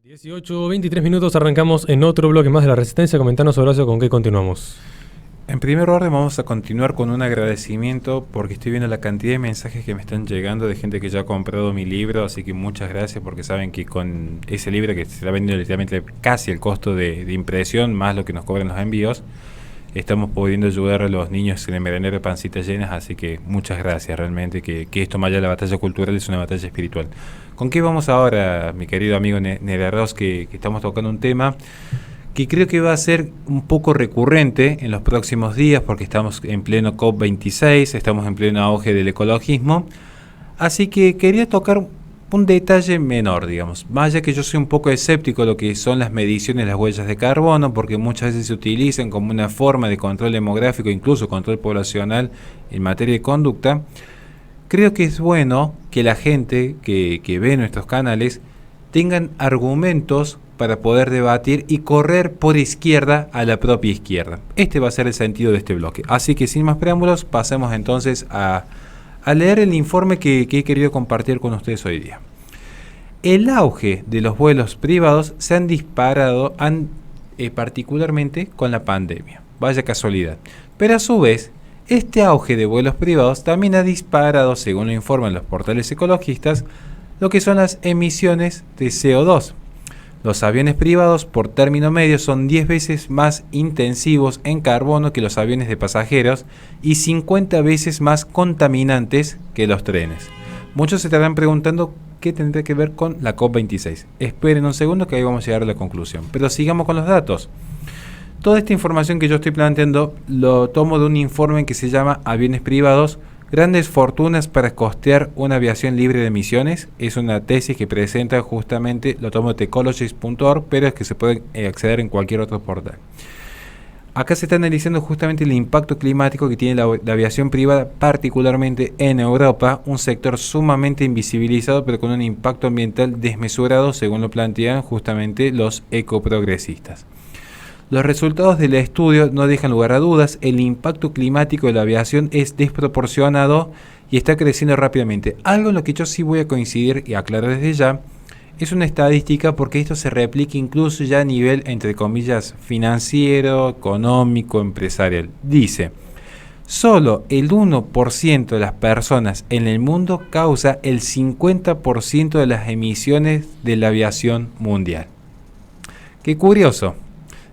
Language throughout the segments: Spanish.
18:23 arrancamos en otro bloque más de La Resistencia. Comentanos, Horacio, ¿con qué continuamos? En primer orden vamos a continuar con un agradecimiento porque estoy viendo la cantidad de mensajes que me están llegando de gente que ya ha comprado mi libro, así que muchas gracias porque saben que con ese libro que se está vendiendo literalmente casi el costo de impresión más lo que nos cobran los envíos, estamos pudiendo ayudar a los niños en el merendero de pancitas llenas, así que muchas gracias realmente, que esto más allá de la batalla cultural es una batalla espiritual. ¿Con qué vamos ahora, mi querido amigo Neraros, que estamos tocando un tema que creo que va a ser un poco recurrente en los próximos días porque estamos en pleno COP26, estamos en pleno auge del ecologismo, así que quería tocar un detalle menor, digamos. Más allá que yo soy un poco escéptico de lo que son las mediciones de las huellas de carbono, porque muchas veces se utilizan como una forma de control demográfico, incluso control poblacional en materia de conducta, creo que es bueno que la gente que ve nuestros canales tengan argumentos para poder debatir y correr por izquierda a la propia izquierda. Este va a ser el sentido de este bloque. Así que sin más preámbulos, pasemos entonces a leer el informe que he querido compartir con ustedes hoy día. El auge de los vuelos privados se han disparado particularmente con la pandemia. Vaya casualidad. Pero a su vez, este auge de vuelos privados también ha disparado, según lo informan los portales ecologistas, lo que son las emisiones de CO2. Los aviones privados por término medio son 10 veces más intensivos en carbono que los aviones de pasajeros y 50 veces más contaminantes que los trenes. Muchos se estarán preguntando qué tendrá que ver con la COP26. Esperen un segundo que ahí vamos a llegar a la conclusión. Pero sigamos con los datos. Toda esta información que yo estoy planteando lo tomo de un informe que se llama Aviones privados, grandes fortunas para costear una aviación libre de emisiones. Es una tesis que presenta justamente, lo tomo de tecologist.org, pero es que se puede acceder en cualquier otro portal. Acá se está analizando justamente el impacto climático que tiene la aviación privada, particularmente en Europa, un sector sumamente invisibilizado, pero con un impacto ambiental desmesurado, según lo plantean justamente los ecoprogresistas. Los resultados del estudio no dejan lugar a dudas, el impacto climático de la aviación es desproporcionado y está creciendo rápidamente. Algo en lo que yo sí voy a coincidir y aclarar desde ya, es una estadística porque esto se replica incluso ya a nivel, entre comillas, financiero, económico, empresarial. Dice, solo el 1% de las personas en el mundo causa el 50% de las emisiones de la aviación mundial. Qué curioso.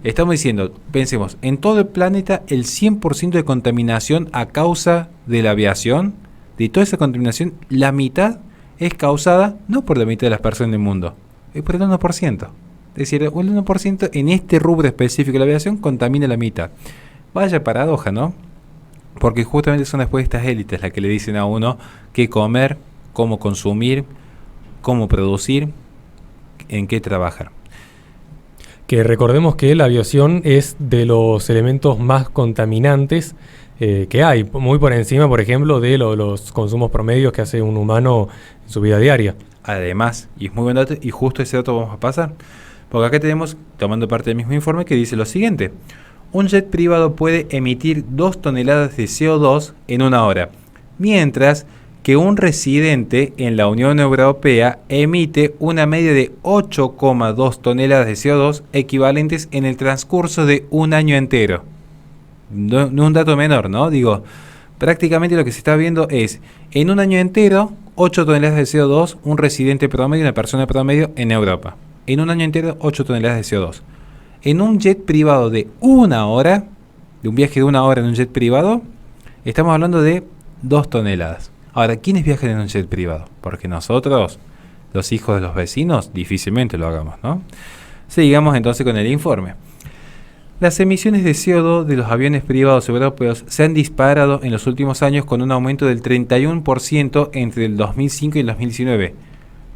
Estamos diciendo, pensemos, en todo el planeta el 100% de contaminación a causa de la aviación, de toda esa contaminación, la mitad es causada no por la mitad de las personas del mundo, es por el 1%. Es decir, el 1% en este rubro específico de la aviación contamina la mitad. Vaya paradoja, ¿no? Porque justamente son después estas élites las que le dicen a uno qué comer, cómo consumir, cómo producir, en qué trabajar. Que recordemos que la aviación es de los elementos más contaminantes que hay, muy por encima, por ejemplo, de los consumos promedios que hace un humano en su vida diaria. Además, y es muy buen dato, y justo ese dato vamos a pasar, porque acá tenemos, tomando parte del mismo informe, que dice lo siguiente: un jet privado puede emitir 2 toneladas de CO2 en una hora, mientras que un residente en la Unión Europea emite una media de 8,2 toneladas de CO2 equivalentes en el transcurso de un año entero. No un dato menor, ¿no? Digo, prácticamente lo que se está viendo es, en un año entero, 8 toneladas de CO2, un residente promedio, una persona promedio en Europa. En un año entero, 8 toneladas de CO2. En un jet privado de una hora, de un viaje de una hora en un jet privado, estamos hablando de 2 toneladas. Ahora, ¿quiénes viajan en un jet privado? Porque nosotros, los hijos de los vecinos, difícilmente lo hagamos, ¿no? Sigamos entonces con el informe. Las emisiones de CO2 de los aviones privados europeos se han disparado en los últimos años con un aumento del 31% entre el 2005 y el 2019.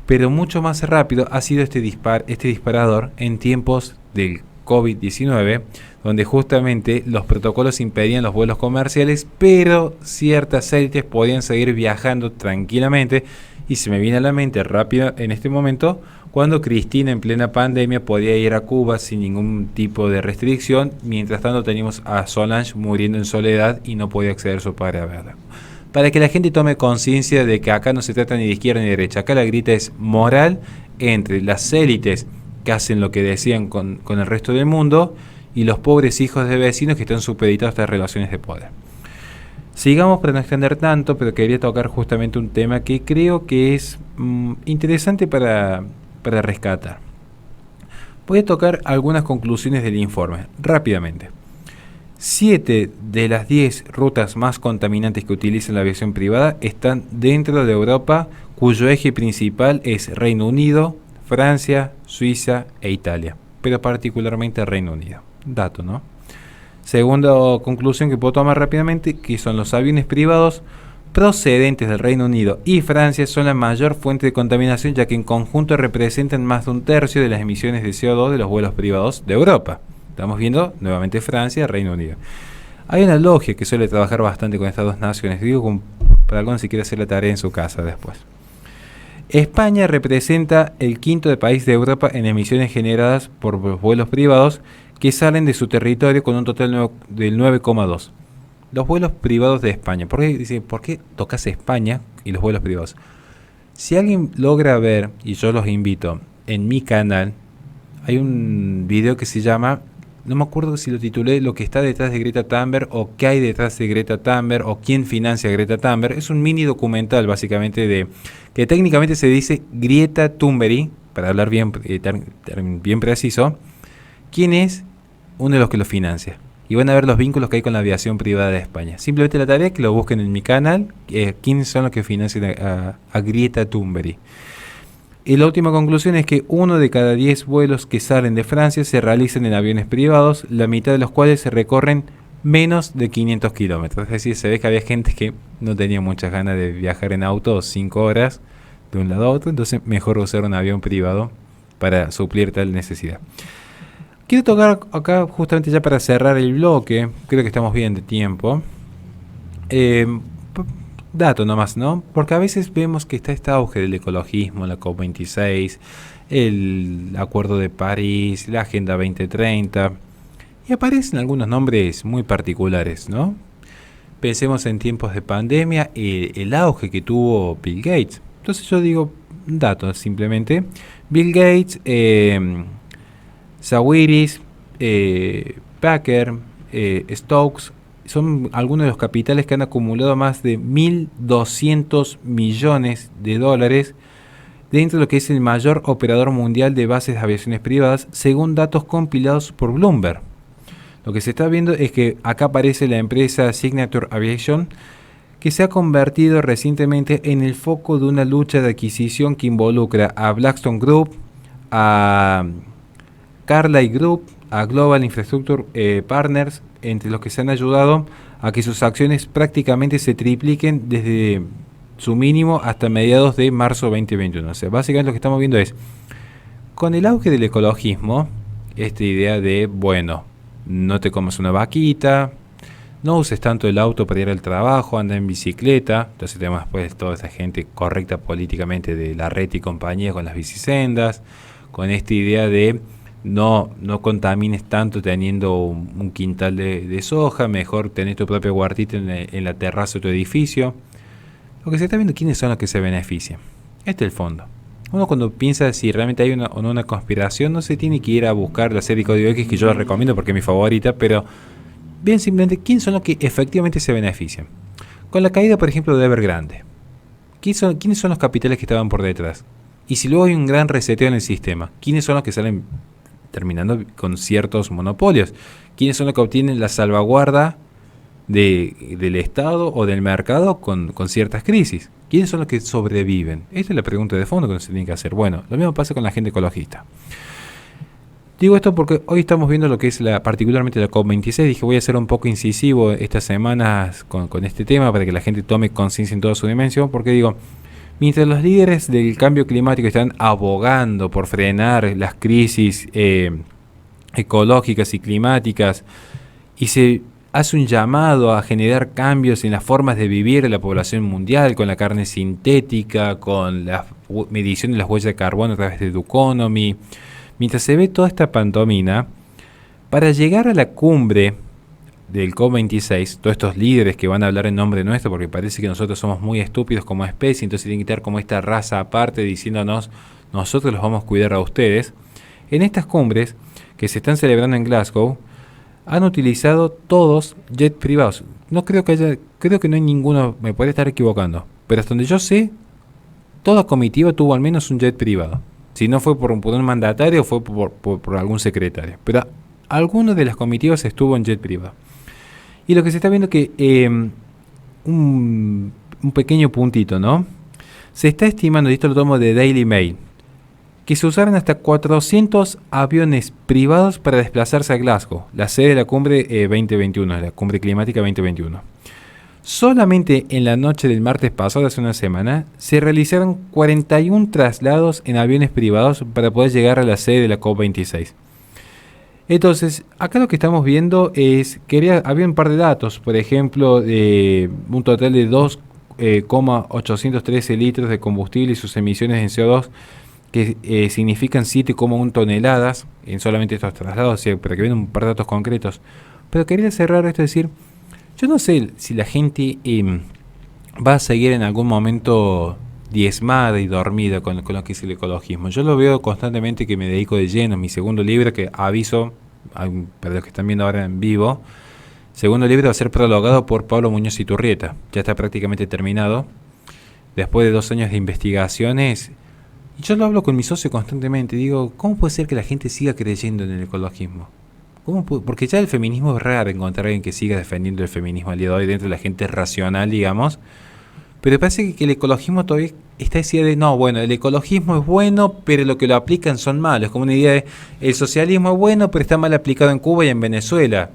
Pero mucho más rápido ha sido este disparador en tiempos del COVID-19, donde justamente los protocolos impedían los vuelos comerciales, pero ciertas élites podían seguir viajando tranquilamente. Y se me viene a la mente rápido en este momento cuando Cristina en plena pandemia podía ir a Cuba sin ningún tipo de restricción, mientras tanto teníamos a Solange muriendo en soledad y no podía acceder a su padre a verla. Para que la gente tome conciencia de que acá no se trata ni de izquierda ni de derecha, acá la grita es moral entre las élites que hacen lo que decían con el resto del mundo, y los pobres hijos de vecinos que están supeditados a estas relaciones de poder. Sigamos para no extender tanto, pero quería tocar justamente un tema que creo que es interesante para rescatar. Voy a tocar algunas conclusiones del informe, rápidamente. 7 de las 10 rutas más contaminantes que utilizan la aviación privada están dentro de Europa, cuyo eje principal es Reino Unido, Francia, Suiza e Italia, pero particularmente Reino Unido. Dato, ¿no? Segunda conclusión que puedo tomar rápidamente, que son los aviones privados procedentes del Reino Unido y Francia son la mayor fuente de contaminación, ya que en conjunto representan más de un tercio de las emisiones de CO2 de los vuelos privados de Europa. Estamos viendo nuevamente Francia, Reino Unido. Hay una logia que suele trabajar bastante con estas dos naciones, digo, para alguien si quiere hacer la tarea en su casa después. España representa el quinto país de Europa en emisiones generadas por vuelos privados que salen de su territorio con un total del 9,2. Los vuelos privados de España. ¿Por qué tocas España y los vuelos privados? Si alguien logra ver, y yo los invito, en mi canal, hay un video que se llama, no me acuerdo si lo titulé, lo que está detrás de Greta Thunberg, o qué hay detrás de Greta Thunberg, o quién financia a Greta Thunberg. Es un mini documental, básicamente, que técnicamente se dice Greta Thunberg, para hablar bien preciso, quién es uno de los que lo financia. Y van a ver los vínculos que hay con la aviación privada de España. Simplemente la tarea es que lo busquen en mi canal, quiénes son los que financian a Greta Thunberg. Y la última conclusión es que 1 de cada 10 vuelos que salen de Francia se realizan en aviones privados, la mitad de los cuales se recorren menos de 500 kilómetros. Es decir, se ve que había gente que no tenía muchas ganas de viajar en auto 5 horas de un lado a otro, entonces mejor usar un avión privado para suplir tal necesidad. Quiero tocar acá, justamente ya para cerrar el bloque, creo que estamos bien de tiempo. Dato nomás, ¿no? Porque a veces vemos que está este auge del ecologismo, la COP26, el Acuerdo de París, la Agenda 2030, y aparecen algunos nombres muy particulares, ¿no? Pensemos en tiempos de pandemia, el auge que tuvo Bill Gates. Entonces yo digo, datos simplemente. Bill Gates, Sawiris, Packer, Stokes, son algunos de los capitales que han acumulado más de 1.200 millones de dólares dentro de lo que es el mayor operador mundial de bases de aviaciones privadas, según datos compilados por Bloomberg. Lo que se está viendo es que acá aparece la empresa Signature Aviation, que se ha convertido recientemente en el foco de una lucha de adquisición que involucra a Blackstone Group, a Carlyle Group, a Global Infrastructure Partners, entre los que se han ayudado a que sus acciones prácticamente se tripliquen desde su mínimo hasta mediados de marzo 2021. O sea, básicamente lo que estamos viendo es, con el auge del ecologismo, esta idea de, bueno, no te comas una vaquita, no uses tanto el auto para ir al trabajo, anda en bicicleta. Entonces tenemos después toda esa gente correcta políticamente de la red y compañía con las bicisendas, con esta idea de no contamines tanto teniendo un quintal de soja, mejor tener tu propio huertito en la terraza de tu edificio. Lo que se está viendo, quiénes son los que se benefician. Este es el fondo. Uno cuando piensa si realmente hay una o no una conspiración, no se tiene que ir a buscar la serie Código X, que yo la recomiendo porque es mi favorita, pero vean simplemente quiénes son los que efectivamente se benefician. Con la caída, por ejemplo, de Evergrande, ¿quiénes son los capitales que estaban por detrás? Y si luego hay un gran reseteo en el sistema, ¿quiénes son los que salen terminando con ciertos monopolios? ¿Quiénes son los que obtienen la salvaguarda del Estado o del mercado con ciertas crisis? ¿Quiénes son los que sobreviven? Esta es la pregunta de fondo que se tiene que hacer. Bueno, lo mismo pasa con la gente ecologista. Digo esto porque hoy estamos viendo lo que es particularmente la COP26. Dije, voy a ser un poco incisivo estas semanas con este tema para que la gente tome conciencia en toda su dimensión, porque digo, mientras los líderes del cambio climático están abogando por frenar las crisis ecológicas y climáticas, y se hace un llamado a generar cambios en las formas de vivir de la población mundial, con la carne sintética, con la medición de las huellas de carbono a través de Duconomy, mientras se ve toda esta pantomima, para llegar a la cumbre del COP26, todos estos líderes que van a hablar en nombre nuestro, porque parece que nosotros somos muy estúpidos como especie, entonces tienen que estar como esta raza aparte diciéndonos, nosotros los vamos a cuidar a ustedes. En estas cumbres que se están celebrando en Glasgow, han utilizado todos jets privados. Creo que no hay ninguno, me puede estar equivocando, pero hasta donde yo sé, toda comitiva tuvo al menos un jet privado. Si no fue por un mandatario, fue por algún secretario. Pero alguno de las comitivas estuvo en jet privado. Y lo que se está viendo que un pequeño puntito, ¿no? Se está estimando, y esto lo tomo de Daily Mail, que se usaron hasta 400 aviones privados para desplazarse a Glasgow, la sede de la cumbre 2021, la cumbre climática 2021. Solamente en la noche del martes pasado, hace una semana, se realizaron 41 traslados en aviones privados para poder llegar a la sede de la COP26. Entonces, acá lo que estamos viendo es que había un par de datos, por ejemplo, un total de 2,813 litros de combustible y sus emisiones en CO2, que significan 7,1 toneladas en solamente estos traslados, para que vean un par de datos concretos. Pero quería cerrar esto, decir, yo no sé si la gente va a seguir en algún momento diezmada y dormida con lo que es el ecologismo. Yo lo veo constantemente, que me dedico de lleno. Mi segundo libro, que aviso para los que están viendo ahora en vivo, segundo libro va a ser prologado por Pablo Muñoz Iturrieta. Ya está prácticamente terminado. Después de 2 años de investigaciones, y yo lo hablo con mi socio constantemente. Digo, ¿cómo puede ser que la gente siga creyendo en el ecologismo? Porque ya el feminismo es raro encontrar a alguien que siga defendiendo el feminismo al día de hoy dentro de la gente racional, digamos. Pero parece que el ecologismo todavía está esa idea de, no, bueno, el ecologismo es bueno, pero lo que lo aplican son malos. Como una idea de, el socialismo es bueno, pero está mal aplicado en Cuba y en Venezuela.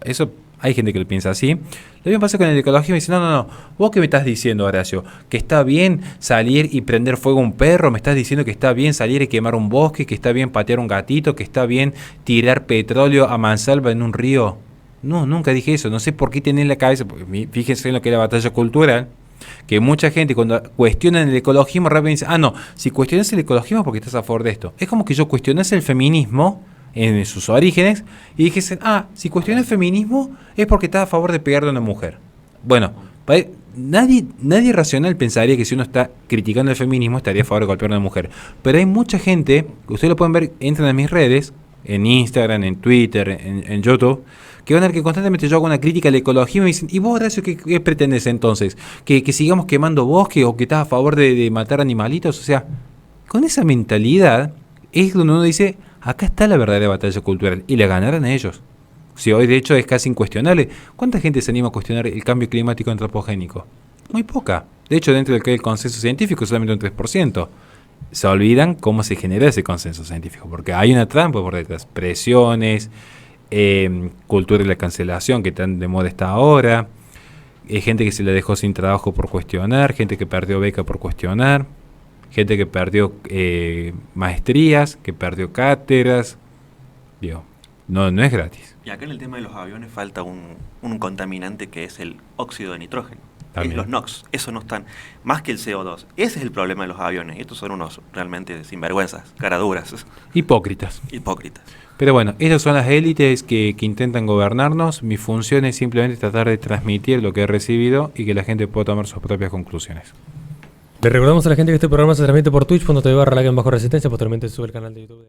Eso, hay gente que lo piensa así. Lo mismo pasa con el ecologismo y dice, no, ¿vos qué me estás diciendo, Horacio? ¿Que está bien salir y prender fuego a un perro? ¿Me estás diciendo que está bien salir y quemar un bosque? ¿Que está bien patear un gatito? ¿Que está bien tirar petróleo a mansalva en un río? No, nunca dije eso. No sé por qué tenés en la cabeza, porque fíjense en lo que es la batalla cultural, que mucha gente cuando cuestionan el ecologismo rápidamente dice, no, si cuestionas el ecologismo es porque estás a favor de esto. Es como que yo cuestionase el feminismo en sus orígenes y dijesen, si cuestionas el feminismo es porque estás a favor de pegarle a una mujer. Bueno, nadie racional pensaría que si uno está criticando el feminismo estaría a favor de golpear a una mujer. Pero hay mucha gente, ustedes lo pueden ver, entran a mis redes, en Instagram, en Twitter, en YouTube, que van a ver que constantemente yo hago una crítica al ecologismo y me dicen, ¿y vos, Horacio, qué pretendes entonces? ¿Que sigamos quemando bosques o que estás a favor de matar animalitos? O sea, con esa mentalidad es donde uno dice, acá está la verdadera batalla cultural y la ganaron ellos. Si hoy de hecho es casi incuestionable. ¿Cuánta gente se anima a cuestionar el cambio climático antropogénico? Muy poca. De hecho, dentro del consenso científico solamente un 3%. Se olvidan cómo se genera ese consenso científico, porque hay una trampa por detrás. Presiones, cultura de la cancelación que tan de moda está ahora, gente que se le dejó sin trabajo por cuestionar, gente que perdió beca por cuestionar, gente que perdió maestrías, que perdió cátedras. Digo, no es gratis. Y acá en el tema de los aviones falta un contaminante que es el óxido de nitrógeno. Los NOx, eso no están, más que el CO2. Ese es el problema de los aviones. Estos son unos realmente sinvergüenzas, caraduras. Hipócritas. Pero bueno, esas son las élites que intentan gobernarnos. Mi función es simplemente tratar de transmitir lo que he recibido y que la gente pueda tomar sus propias conclusiones. Le recordamos a la gente que este programa se transmite por Twitch.tv/Bajo Resistencia, posteriormente sube el canal de YouTube.